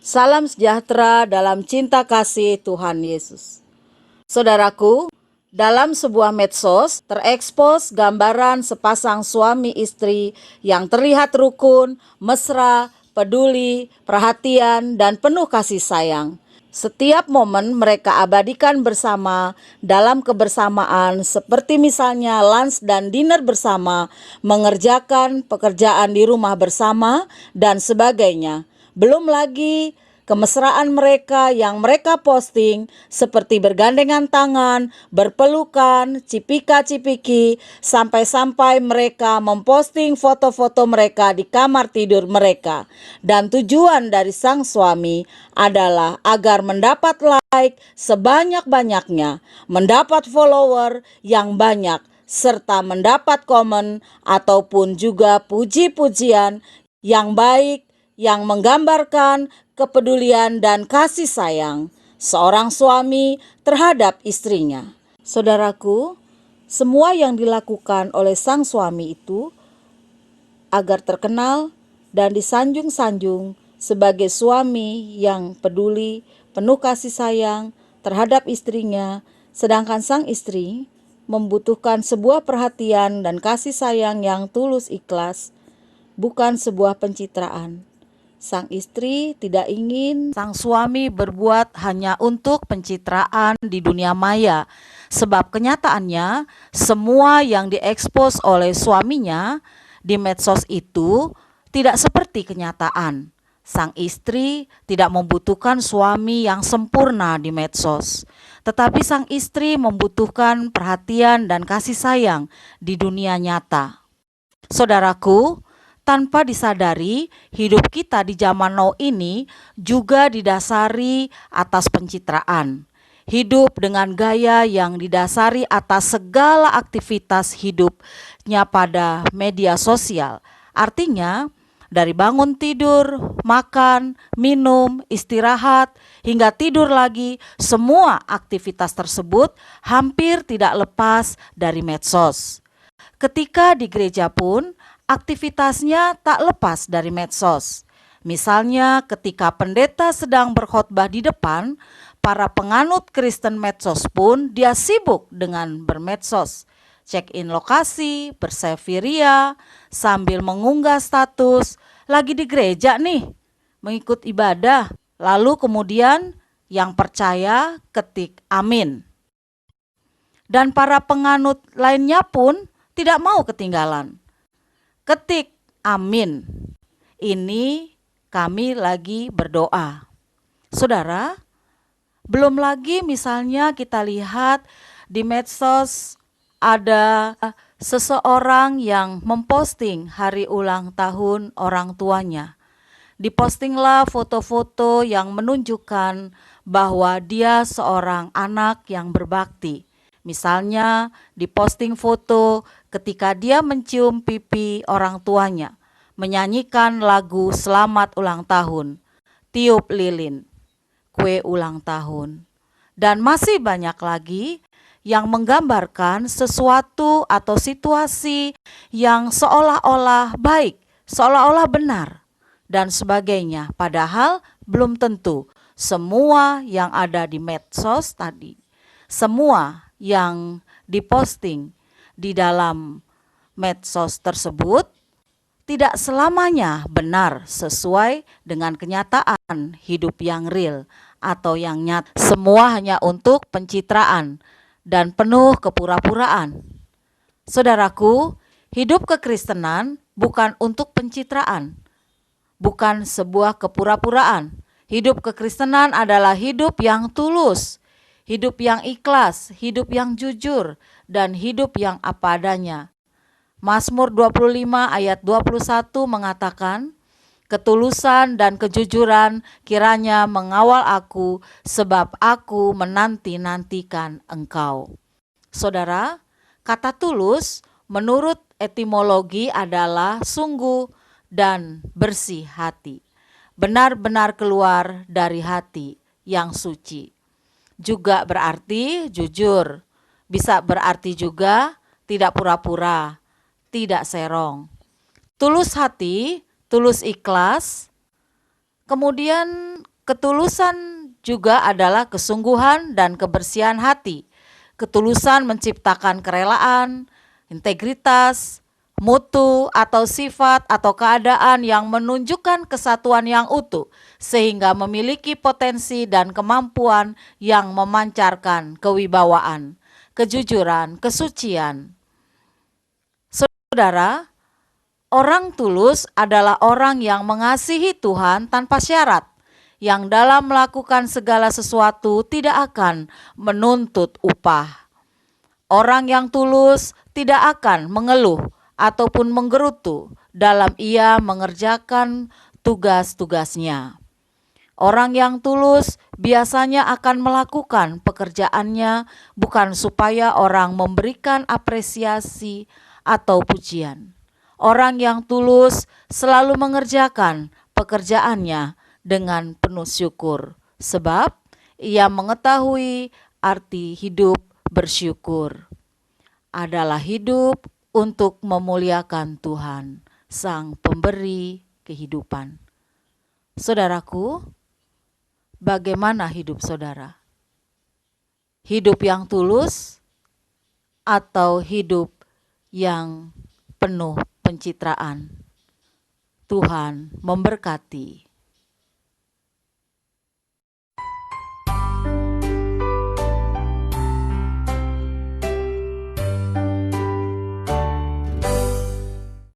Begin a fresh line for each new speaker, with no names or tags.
Salam sejahtera dalam cinta kasih Tuhan Yesus. Saudaraku, dalam sebuah medsos terekspos gambaran sepasang suami istri yang terlihat rukun, mesra, peduli, perhatian, dan penuh kasih sayang. Setiap momen mereka abadikan bersama dalam kebersamaan, seperti misalnya lunch dan dinner bersama, mengerjakan pekerjaan di rumah bersama, dan sebagainya. Belum lagi kemesraan mereka yang mereka posting seperti bergandengan tangan, berpelukan, cipika-cipiki, sampai-sampai mereka memposting foto-foto mereka di kamar tidur mereka. Dan tujuan dari sang suami adalah agar mendapat like sebanyak-banyaknya, mendapat follower yang banyak, serta mendapat komen ataupun juga puji-pujian yang baik yang menggambarkan kepedulian dan kasih sayang seorang suami terhadap istrinya. Saudaraku, semua yang dilakukan oleh sang suami itu agar terkenal dan disanjung-sanjung sebagai suami yang peduli, penuh kasih sayang terhadap istrinya, sedangkan sang istri membutuhkan sebuah perhatian dan kasih sayang yang tulus ikhlas, bukan sebuah pencitraan. Sang istri tidak ingin sang suami berbuat hanya untuk pencitraan di dunia maya, sebab kenyataannya semua yang diekspos oleh suaminya di medsos itu tidak seperti kenyataan. Sang istri tidak membutuhkan suami yang sempurna di medsos, tetapi sang istri membutuhkan perhatian dan kasih sayang di dunia nyata. Saudaraku, tanpa disadari, hidup kita di zaman now ini juga didasari atas pencitraan. Hidup dengan gaya yang didasari atas segala aktivitas hidupnya pada media sosial. Artinya, dari bangun tidur, makan, minum, istirahat, hingga tidur lagi, semua aktivitas tersebut hampir tidak lepas dari medsos. Ketika di gereja pun, aktivitasnya tak lepas dari medsos. Misalnya ketika pendeta sedang berkhotbah di depan, para penganut Kristen medsos pun dia sibuk dengan bermedsos. Check-in lokasi, bersave ria, sambil mengunggah status, lagi di gereja nih, mengikut ibadah. Lalu kemudian yang percaya ketik amin. Dan para penganut lainnya pun tidak mau ketinggalan. Ketik amin. Ini kami lagi berdoa. Saudara, belum lagi misalnya kita lihat di medsos ada seseorang yang memposting hari ulang tahun orang tuanya. Dipostinglah foto-foto yang menunjukkan bahwa dia seorang anak yang berbakti. Misalnya diposting foto ketika dia mencium pipi orang tuanya, menyanyikan lagu selamat ulang tahun, tiup lilin, kue ulang tahun, dan masih banyak lagi yang menggambarkan sesuatu atau situasi yang seolah-olah baik, seolah-olah benar, dan sebagainya. Padahal belum tentu semua yang ada di medsos tadi, semua yang diposting di dalam medsos tersebut tidak selamanya benar sesuai dengan kenyataan hidup yang real atau yang nyata. Semua hanya untuk pencitraan dan penuh kepura-puraan. Saudaraku, hidup kekristenan bukan untuk pencitraan, bukan sebuah kepura-puraan. Hidup kekristenan adalah hidup yang tulus, hidup yang ikhlas, hidup yang jujur, dan hidup yang apa adanya. Mazmur 25 ayat 21 mengatakan, ketulusan dan kejujuran kiranya mengawal aku, sebab aku menanti-nantikan Engkau. Saudara, kata tulus menurut etimologi adalah sungguh dan bersih hati. Benar-benar keluar dari hati yang suci. Juga berarti jujur, bisa berarti juga tidak pura-pura, tidak serong. Tulus hati, tulus ikhlas, kemudian Ketulusan juga adalah kesungguhan dan kebersihan hati. Ketulusan menciptakan kerelaan, integritas, mutu atau sifat atau keadaan yang menunjukkan kesatuan yang utuh, sehingga memiliki potensi dan kemampuan yang memancarkan kewibawaan, kejujuran, kesucian. Saudara, orang tulus adalah orang yang mengasihi Tuhan tanpa syarat, yang dalam melakukan segala sesuatu tidak akan menuntut upah. Orang yang tulus tidak akan mengeluh ataupun menggerutu dalam ia mengerjakan tugas-tugasnya. Orang yang tulus biasanya akan melakukan pekerjaannya bukan supaya orang memberikan apresiasi atau pujian. Orang yang tulus selalu mengerjakan pekerjaannya dengan penuh syukur, sebab ia mengetahui arti hidup bersyukur adalah hidup untuk memuliakan Tuhan, Sang Pemberi kehidupan. Saudaraku, bagaimana hidup saudara? Hidup yang tulus atau hidup yang penuh pencitraan? Tuhan memberkati.